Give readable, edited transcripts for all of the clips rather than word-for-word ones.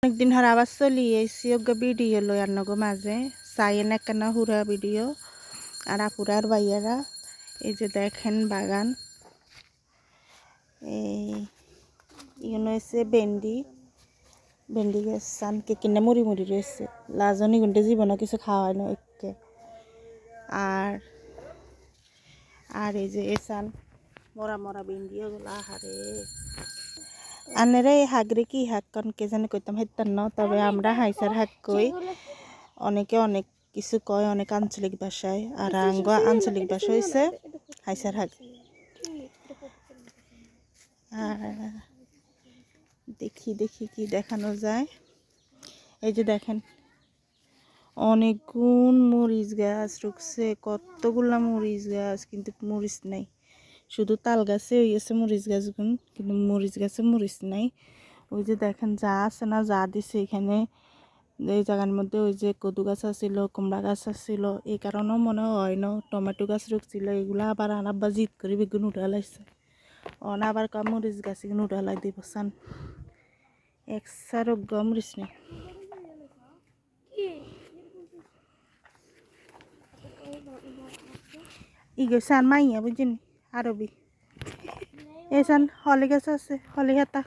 অনেকদিন ধরে আবার চলি এসি ওগা ভিডিও লই আর নগো মাঝে চাইয়েন একখানা হুরা ভিডিও আর আপুরার ভাইয়ারা এই যে দেখেন বাগান এগুলো হচ্ছে ভেন্ডি গাছ সানকে কিনে মুড়ি মুড়ি রয়েছে লাজনি গুনতে জীবনে কিছু খাওয়ায় না একে আর আর এই যে এসান মরা মরা ভেন্ডি ওগুলো আহারে আনেরা এই হাগরে কি হাক কারণ কে জানে কইতাম হেতার ন তবে আমরা হাইসার হাক কই অনেকে অনেক কিছু কয় অনেক আঞ্চলিক ভাষায় আর আঞ্চলিক ভাষা হইছে হাইসার হাক আর দেখি দেখি কি দেখানো যায় এই যে দেখেন অনেকগুণ মরিচ গাছ রুকছে কতগুলা মরিচ গাছ কিন্তু মরিচ নাই শুধু তাল গাছে হইছে মরিচ গাছগুন কিন্তু মরিচ গাছে মরিচ নাই ওই যে দেখেন যা আছে না যা দিছে এখানে এই জায়গার মধ্যে ওই যে কদু গাছ আছিল কুমড়া গাছ আছিল এই কারণেও মনে হয় না টমেটো গাছ রুকছিল এগুলো আবার আনাব্বা জিত করে বেগুন উঠালাইছে অন আবার মরিচ গাছ এগুলো উঠালাই দিব চান একসারও মরিচ নেই ইগোসান মাইয়া বুঝিনি আরবি এসান হলি গাছ আছে হলি হাতা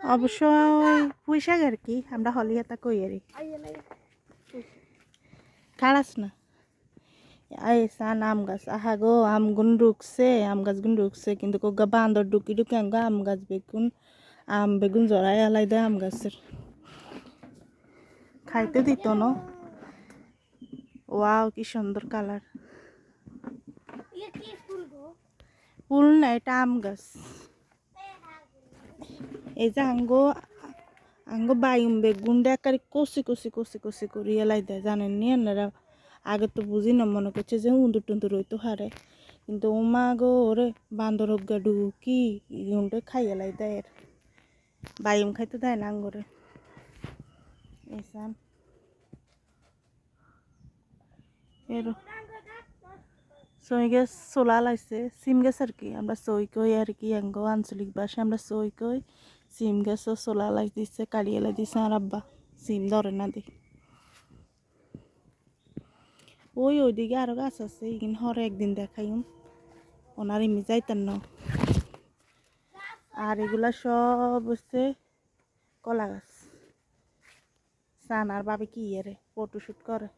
অবশ্যই পুঁইশাক আর কি আমরা হলি হাতা কই আর খাড়াস না এসান আম গাছ আহা গো আম গুন ঢুকছে আম গাছ গুন ঢুকছে কিন্তু কোগা বান্দর ঢুকি ঢুকি আঙ্গা আম গাছ বেগুন জড়াই আলাই দেয় আম গাছের খাইতে দিত না ওয়াও কি সুন্দর কালার ফুল না এটা আম গাছ এই যে আঙ্গো বাইম বেগুনটা একারে কষি কষি কষি কষি করি এলাই দেয় জানেন নি আপনারা আগে তো বুঝি না মনে করছে যে উন্দুর টুন্দুর হইতো হারে কিন্তু ওমা গো ওরে বান্দর হোক গা ঢুকি গুনটা খাই এলাই দেয় এর বাইম খাইতে দেয় না আঙ্গরে এসান এর সই গাছ চোলা লাইছে সিম গাছ আর কি আমরা সই কই আর কি আঙ্গো আঞ্চলিক ভাষা আমরা সই কই সিম গাছও চোলা লাই দিচ্ছে কাড়িয়ে লাই দিচ্ছে আর আব্বা সিম ধরে না দি ওইদিকে আরো গাছ আছে এখানে হরে একদিন দেখাইম ওনার এমনি যাইতেন না আর এগুলা সব হচ্ছে কলা গাছ সান আর বাবে কি এরে ফটোশুট করে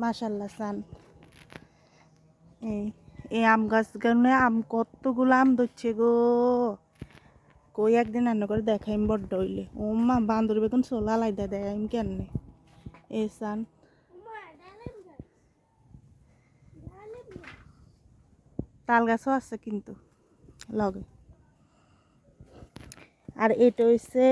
মাশাল্লাহ সান এই আম গাছ গানে আম কতগুলো আম ধরছে গো কই একদিন রান্না করে দেখাইম বড্ড হইলে ও মা বান্দর বেগুন চোলা লাইদা দেখাইম কেনে এই সান তাল গাছও আছে কিন্তু লগে আর এটা হইছে